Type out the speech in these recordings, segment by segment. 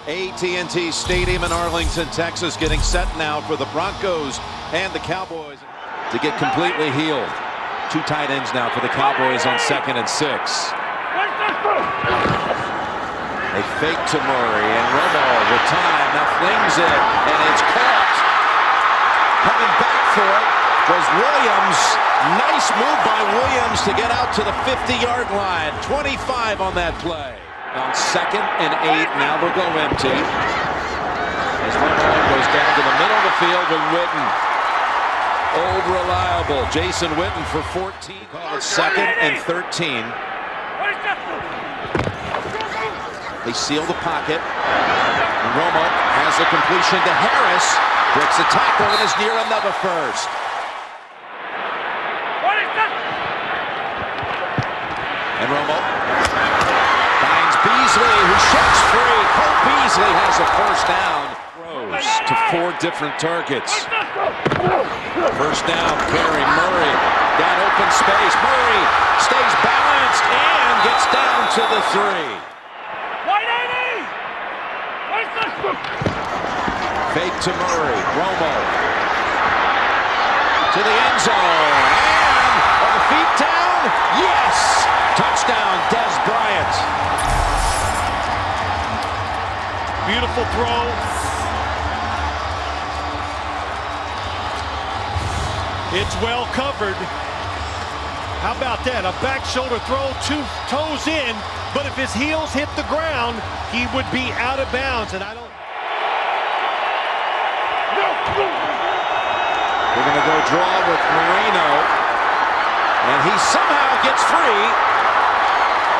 AT&T Stadium in Arlington, Texas, getting set now for the Broncos and the Cowboys to get completely healed. Two tight ends now for the Cowboys on 2nd and 6. They fake to Murray, and Romo with time now flings it, and it's caught. Coming back for it was Williams. Nice move by Williams to get out to the 50-yard line. 25 on that play. On 2nd and 8, now they'll go empty. As Romo goes down to the middle of the field with Witten. Old reliable Jason Witten for 14. Call it 2nd and 13. They seal the pocket. And Romo has the completion to Harris. Breaks the tackle and is near another first. And Romo finds Beasley, who shoots free. Cole Beasley has a first down. Throws to 4 different targets. First down, carry Murray. Down open space. Murray stays balanced and gets down to the 3. Fake to Murray. Romo to the end zone. And are the feet down? Yes! Touchdown, Dez Bryant. Beautiful throw. It's well covered. How about that? A back shoulder throw, 2 toes in, but if his heels hit the ground, he would be out of bounds, and I don't... We're going to go draw with Marino, and he somehow gets free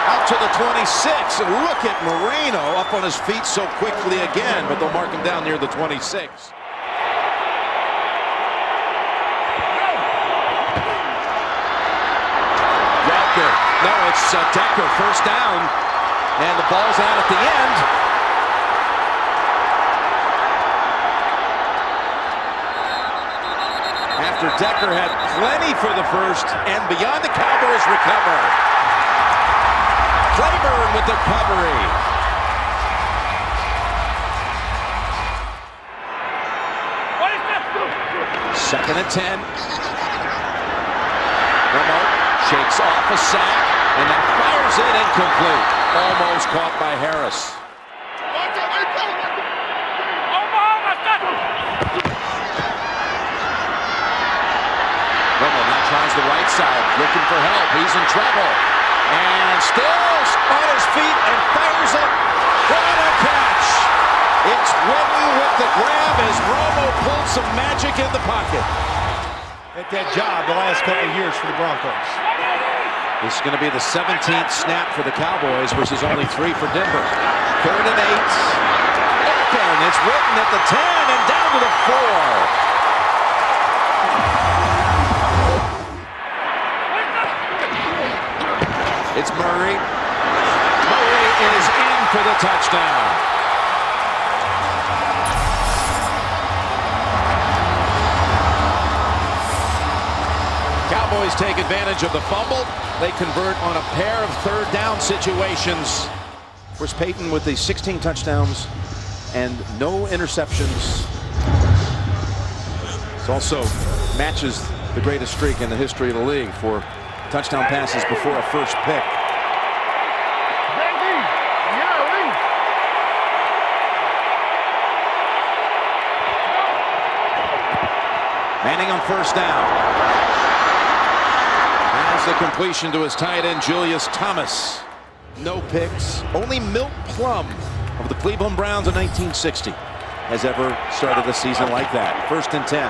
out to the 26. And look at Marino up on his feet so quickly again, but they'll mark him down near the 26. Decker. No, it's Decker, first down, and the ball's out at the end. After Decker had plenty for the first, and beyond, the Cowboys recover. Claiborne with the recovery. Second and 10. Romo shakes off a sack, and then fires it incomplete. Almost caught by Harris. Romo now tries the right side, looking for help. He's in trouble. And still on his feet and fires it. What a catch! It's Witten with the grab as Romo pulls some magic in the pocket. At that job the last couple of years for the Broncos. This is going to be the 17th snap for the Cowboys versus only 3 for Denver. 3rd and 8. Open. It's Witten at the 10 and down to the 4. It's Murray. Murray is in for the touchdown. Cowboys take advantage of the fumble. They convert on a pair of 3rd down situations. Of course, Peyton with the 16 touchdowns and no interceptions. It also matches the greatest streak in the history of the league for touchdown passes before a first pick. Manning on first down. Has the completion to his tight end, Julius Thomas. No picks. Only Milt Plum of the Cleveland Browns in 1960 has ever started a season like that. 1st and 10.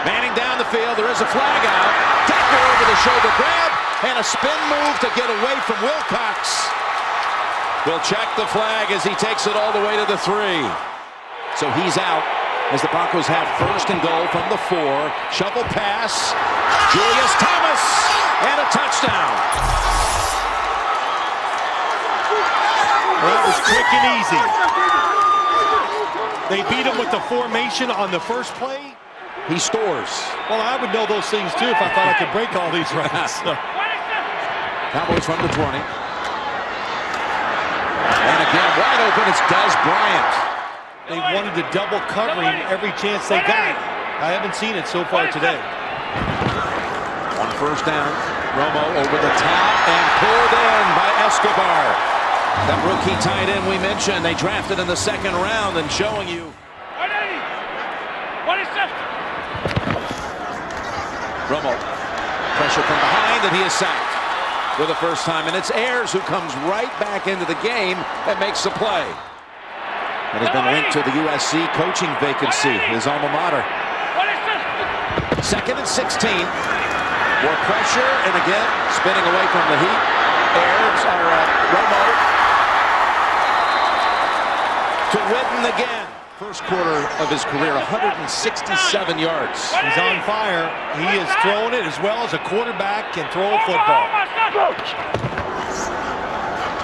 Manning down the field. There is a flag out. Decker over the shoulder grab and a spin move to get away from Wilcox. Will check the flag as he takes it all the way to the 3. So he's out as the Broncos have 1st and goal from the 4. Shovel pass. Julius Thomas and a touchdown. Well, that was quick and easy. They beat him with the formation on the first play. He stores. Well, I would know those things too if I thought I could break all these runs. Cowboys from the 20. And again, open. It's Dez Bryant. They wanted to double covering every chance they got. I haven't seen it so far today. On first down, Romo over the top and pulled in by Escobar. That rookie tight end we mentioned, they drafted in the second round, and showing you. Romo, pressure from behind, and he is sacked for the first time. And it's Ayers who comes right back into the game and makes the play. And has been linked to the USC coaching vacancy, his alma mater. Second and 16. More pressure, and again, spinning away from the heat. Ayers, Romo to Witten again. First quarter of his career, 167 yards. He's on fire. He is throwing it as well as a quarterback can throw a football.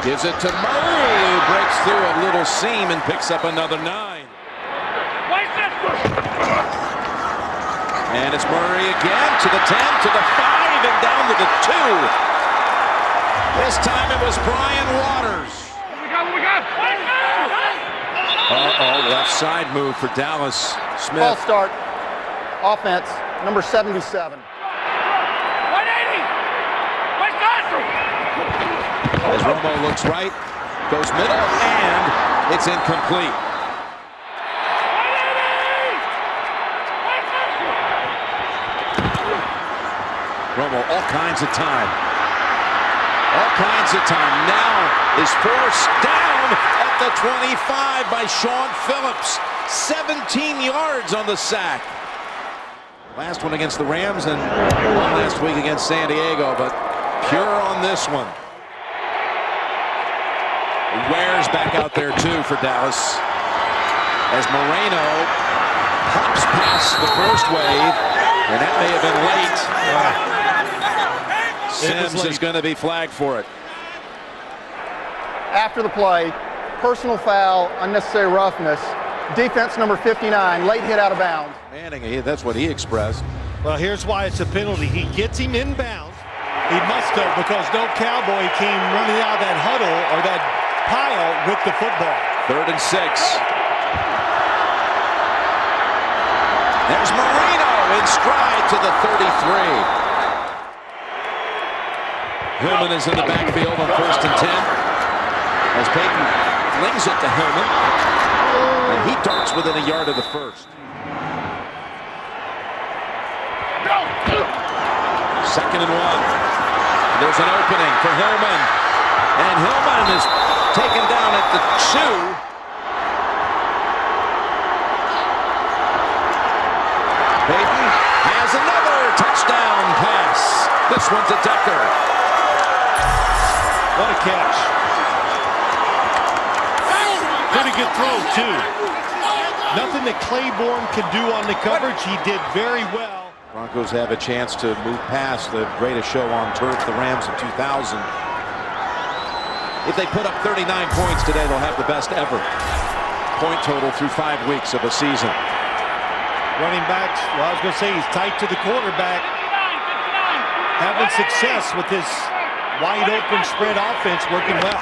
Gives it to Murray, who breaks through a little seam and picks up another 9. And it's Murray again to the 10, to the 5, and down to the 2. This time it was Brian Waters. Left side move for Dallas. Smith. False start. Offense, number 77. 180. As Romo looks right, goes middle, and it's incomplete. Romo, all kinds of time. All kinds of time. Now is forced down at the 25 by Sean Phillips. 17 yards on the sack. Last one against the Rams and one last week against San Diego, but pure on this one. Ware's back out there too for Dallas. As Moreno hops past the first wave, and that may have been late. Sims is going to be flagged for it. After the play, personal foul, unnecessary roughness. Defense number 59, late hit out of bounds. Manning, that's what he expressed. Well, here's why it's a penalty. He gets him inbounds. He must have, because no Cowboy came running out of that huddle or that pile with the football. 3rd and 6. There's Moreno in stride to the 33. Hillman is in the backfield on 1st and 10. As Peyton flings it to Hillman. And he darts within a yard of the first. Second and 1. There's an opening for Hillman. And Hillman is taken down at the 2. Peyton has another touchdown pass. This one to Decker. What a catch. Pretty good throw, too. Nothing that Claiborne can do on the coverage. He did very well. Broncos have a chance to move past the greatest show on turf, the Rams in 2000. If they put up 39 points today, they'll have the best ever point total through 5 weeks of a season. Running backs, well, I was going to say he's tight to the quarterback. Having success with this wide open spread offense working well.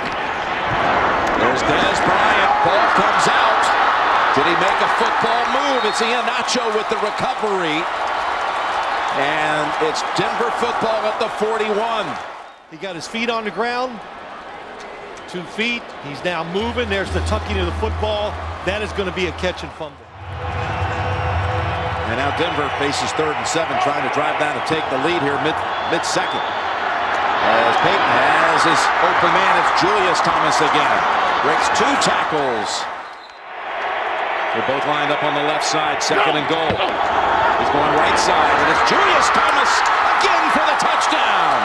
There's Dez Bryant. Ball comes out. Did he make a football move? It's Iheanacho with the recovery. And it's Denver football at the 41. He got his feet on the ground. 2 feet. He's now moving. There's the tucking of the football. That is going to be a catch and fumble. And now Denver faces 3rd and 7, trying to drive down and take the lead here mid-second. As Peyton has his open man, it's Julius Thomas again. Breaks 2 tackles. They're both lined up on the left side, 2nd and goal. He's going right side, and it's Julius Thomas again for the touchdown.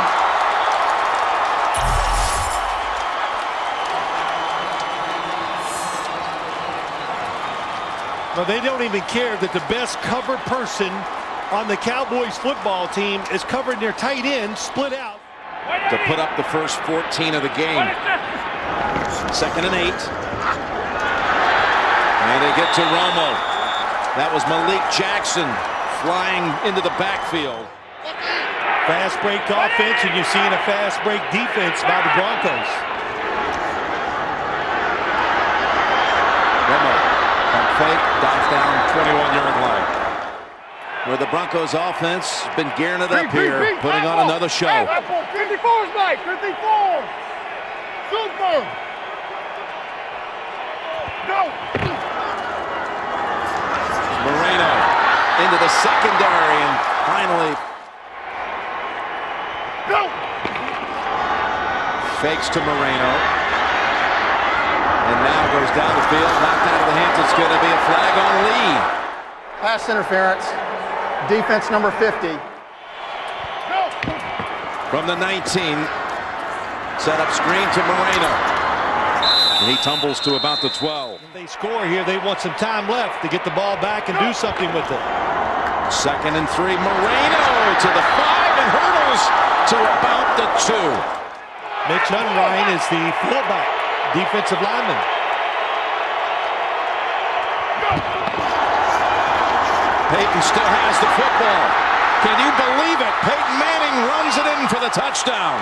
Well, they don't even care that the best cover person on the Cowboys football team is covering their tight end, split out. To put up the first 14 of the game. 2nd and 8. And they get to Romo. That was Malik Jackson flying into the backfield. Fast break offense, and you're seeing a fast break defense by the Broncos. where the Broncos offense has been gearing it up here, putting on another show. 54's Mike, 54. Super. Go. Moreno into the secondary and finally Go. fakes to Moreno. And now goes down the field, knocked out of the hands. It's going to be a flag on Lee. Pass interference. Defense number 50. Go. From the 19. Set up screen to Moreno. And he tumbles to about the 12. If they score here, they want some time left to get the ball back and do something with it. 2nd and 3. Moreno to the 5 and hurdles to about the 2. Mitch Unrein is the fullback, defensive lineman. Peyton still has the football. Can you believe it? Peyton Manning runs it in for the touchdown.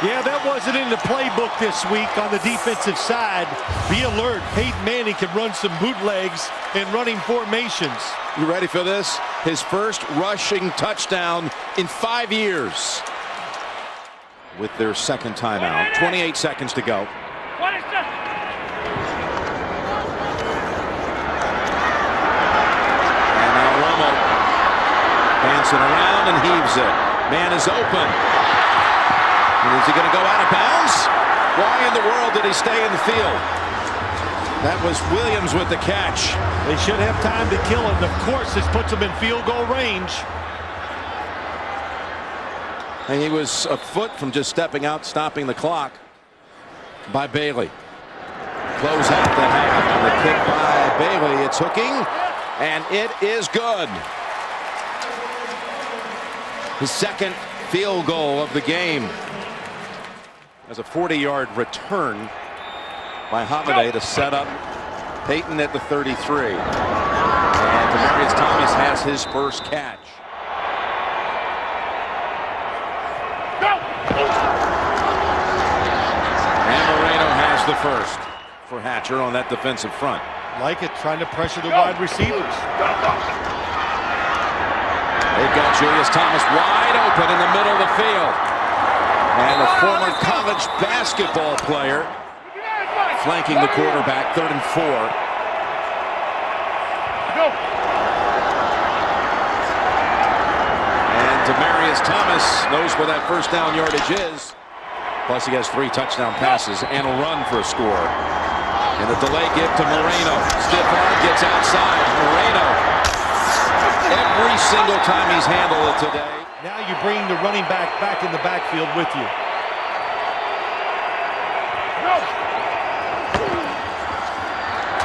Yeah, that wasn't in the playbook this week on the defensive side. Be alert. Peyton Manning can run some bootlegs and running formations. You ready for this? His first rushing touchdown in 5 years. With their second timeout. 28 seconds to go. What is this? And now Romo dancing around and heaves it. Man is open. And is he going to go out of bounds? Why in the world did he stay in the field? That was Williams with the catch. They should have time to kill him. Of course, this puts them in field goal range. And he was a foot from just stepping out, stopping the clock by Bailey. Close out the half. And the kick by Bailey. It's hooking, and it is good. His second field goal of the game. As a 40-yard return by Hamaday to set up Peyton at the 33. And Demaryius Thomas has his first catch. And Moreno has the first for Hatcher on that defensive front. Like it, trying to pressure the wide receivers. They've got Julius Thomas wide open in the middle of the field. And a former college basketball player flanking the quarterback, 3rd and 4. Go. And Demaryius Thomas knows where that first down yardage is. Plus he has 3 touchdown passes and a run for a score. And the delay give to Moreno. Stiff arm gets outside. Moreno. Every single time he's handled it today. Now you bring the running back in the backfield with you.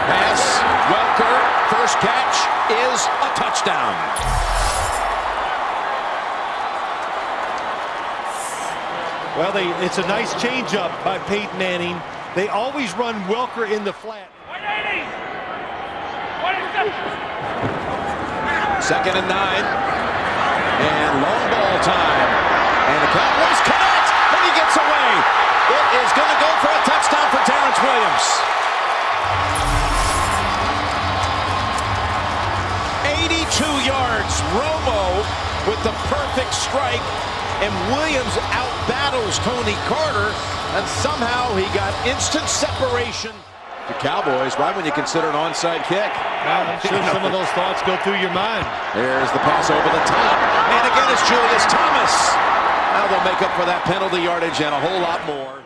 Pass. Welker. First catch is a touchdown. Well, it's a nice changeup by Peyton Manning. They always run Welker in the flat. 180. What is this? 2nd and 9. And long ball time. And the Cowboys connect. And he gets away. It is going to go for a touchdown for Terrence Williams. 82 yards. Romo with the perfect strike. And Williams out-battles Tony Carter. And somehow he got instant separation. The Cowboys, right when you consider an onside kick. I'm sure some of those thoughts go through your mind. There's the pass over the top. And again, it's Julius Thomas. Now they'll make up for that penalty yardage and a whole lot more.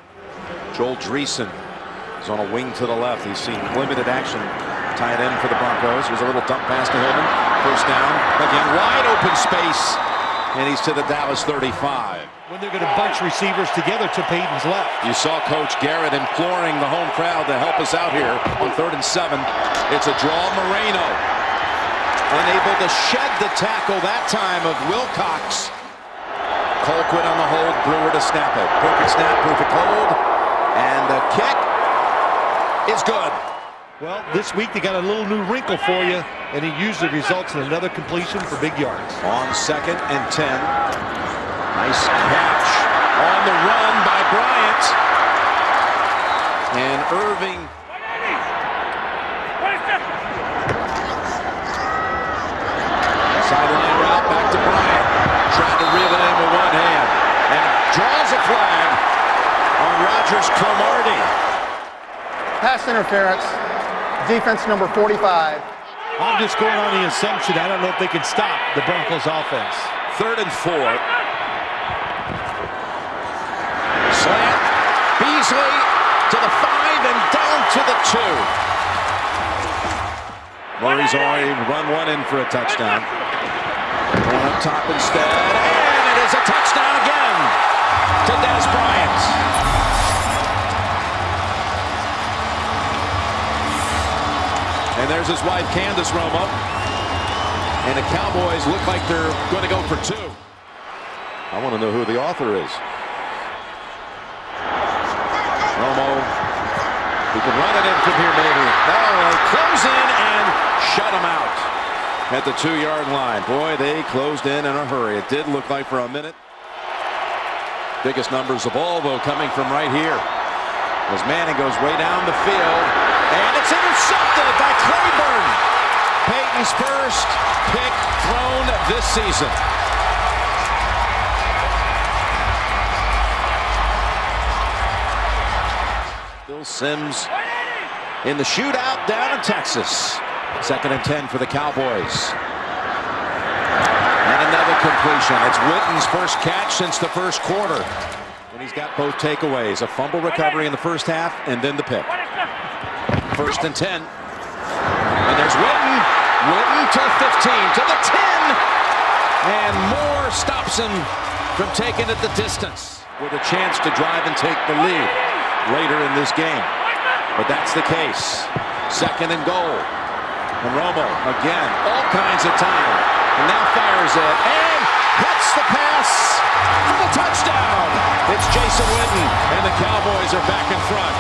Joel Dreesen is on a wing to the left. He's seen limited action. Tight end for the Broncos. Here's a little dump pass to Hillman. First down. Again, wide open space. And he's to the Dallas 35. When they're going to bunch receivers together to Peyton's left. You saw Coach Garrett imploring the home crowd to help us out here on 3rd and 7. It's a draw. Moreno unable to shed the tackle that time of Wilcox. Colquitt on the hold. Brewer to snap it. Perfect snap, perfect hold. And the kick is good. Well, this week they got a little new wrinkle for you, and he usually results in another completion for big yards. On 2nd and 10. Nice catch on the run by Bryant. And Irving. Rogers Cromartie. Pass interference. Defense number 45. I'm just going on the assumption I don't know if they can stop the Broncos offense. 3rd and 4. Slant. Beasley to the 5 and down to the 2. Murray's already run one in for a touchdown. Going up top instead. And it is a touchdown again to Dez Bryant. And there's his wife, Candace Romo. And the Cowboys look like they're going to go for 2. I want to know who the author is. Romo, he can run it in from here maybe. No, they close in and shut him out at the 2-yard line. Boy, they closed in a hurry. It did look like for a minute. Biggest numbers of all, though, coming from right here. As Manning goes way down the field. And it's intercepted by Claiborne. Peyton's first pick thrown this season. Bill Sims in the shootout down in Texas. 2nd and 10 for the Cowboys. And another completion. It's Witten's first catch since the first quarter. And he's got both takeaways. A fumble recovery in the first half and then the pick. 1st and 10. And there's Witten. Witten to 15, to the 10. And Moore stops him from taking it the distance with a chance to drive and take the lead later in this game. But that's the case. 2nd and goal. And Romo, again, all kinds of time. And now fires it. And hits the pass for the touchdown. It's Jason Witten. And the Cowboys are back in front.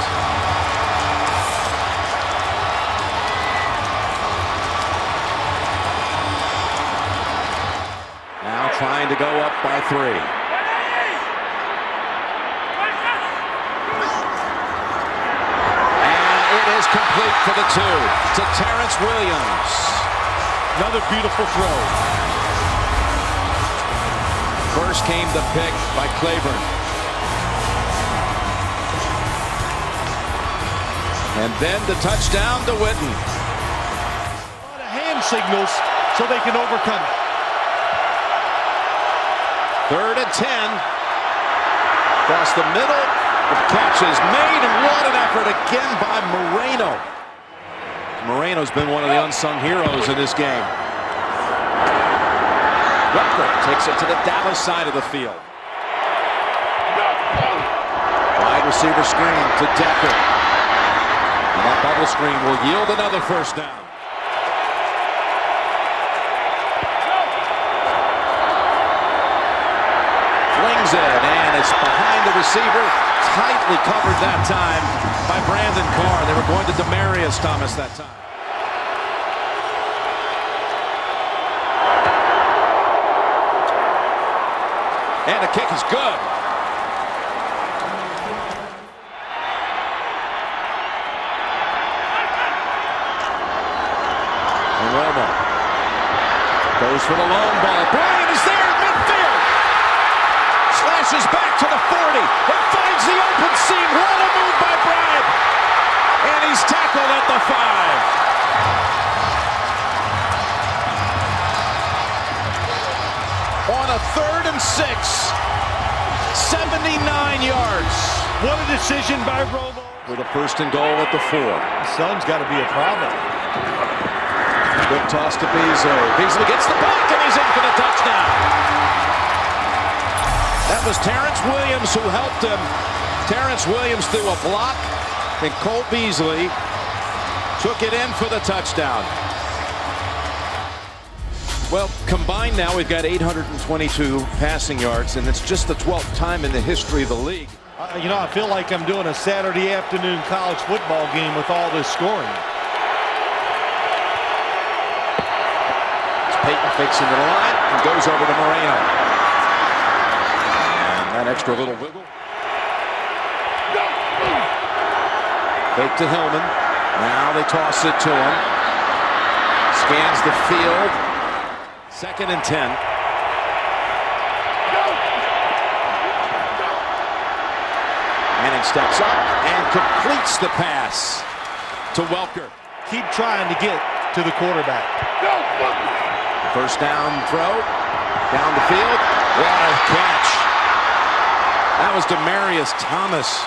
Now trying to go up by 3. Complete for the 2 to Terrence Williams. Another beautiful throw. First came the pick by Claiborne. And then the touchdown to Witten. A lot of hand signals so they can overcome it. 3rd and 10. Across the middle. The catch is made, and what an effort again by Moreno. Moreno's been one of the unsung heroes in this game. Rutger takes it to the Dallas side of the field. Wide receiver screen to Decker. And that bubble screen will yield another first down. Flings it, and it's behind the receiver. Tightly covered that time by Brandon Carr. They were going to Demaryius Thomas that time. And the kick is good. And Romo goes for the long ball. Bryant is there at midfield. Slashes back to the 40 and finds the open seam. What a move by Bryant. And he's tackled at the 5. On a 3rd and 6. 79 yards. What a decision by Romo. For the 1st and goal at the 4. The sun's got to be a problem. Good toss to Beasley. Beasley gets the block and he's in for the touchdown. That was Terrence Williams who helped him. Terrence Williams threw a block, and Cole Beasley took it in for the touchdown. Well, combined now, we've got 822 passing yards, and it's just the 12th time in the history of the league. You know, I feel like I'm doing a Saturday afternoon college football game with all this scoring. Peyton fakes into the line and goes over to Moreno. And that extra little wiggle. Fake to Hillman. Now they toss it to him. Scans the field. 2nd and 10. Manning Payton steps up and completes the pass to Welker. Keep trying to get to the quarterback. Go, look. First down throw, down the field. What a catch. That was Demaryius Thomas.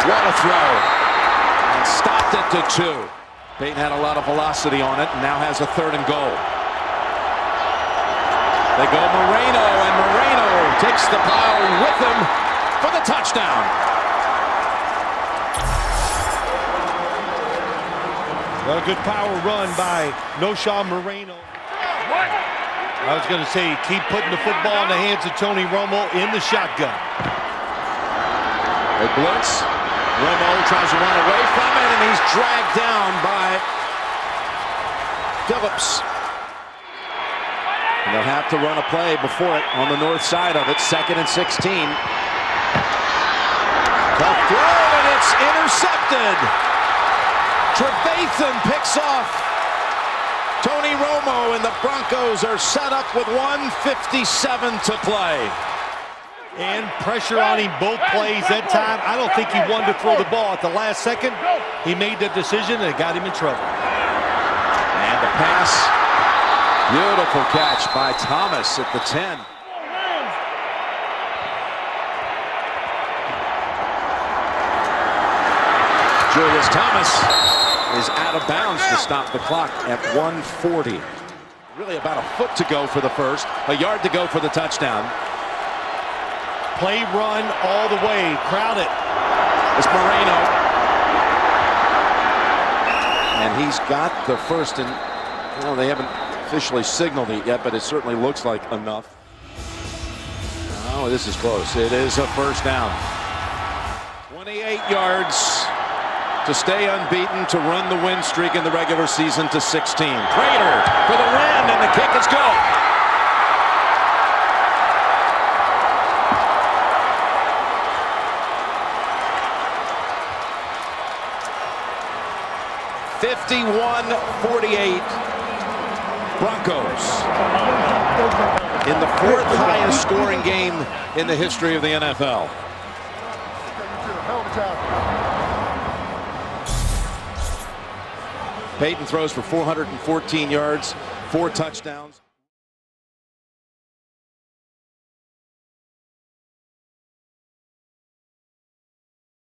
What a throw. And stopped it to 2. Payton had a lot of velocity on it and now has a 3rd and goal. They go Moreno, and Moreno takes the pile with him for the touchdown. Well, a good power run by Knowshon Moreno. What? I was going to say, keep putting the football in the hands of Tony Romo in the shotgun. They blitz. Romo tries to run away from it, and he's dragged down by Phillips. And they'll have to run a play before it on the north side of it. 2nd and 16. Tough throw, and it's intercepted. Trevathan picks off Tony Romo, and the Broncos are set up with 1:57 to play. And pressure on him both plays that time. I don't think he wanted to throw the ball at the last second. He made the decision, and it got him in trouble. And the pass. Beautiful catch by Thomas at the 10. Julius Thomas is out of bounds to stop the clock at 1:40. Really about a foot to go for the first, a yard to go for the touchdown. Play run all the way. Crowd it. It's Moreno. And he's got the first, and well, they haven't officially signaled it yet, but it certainly looks like enough. Oh, this is close. It is a first down. 28 yards to stay unbeaten, to run the win streak in the regular season to 16. Prater for the win, and the kick is good. (51-48) Broncos in the 4th highest scoring game in the history of the NFL. Payton throws for 414 yards, 4 touchdowns.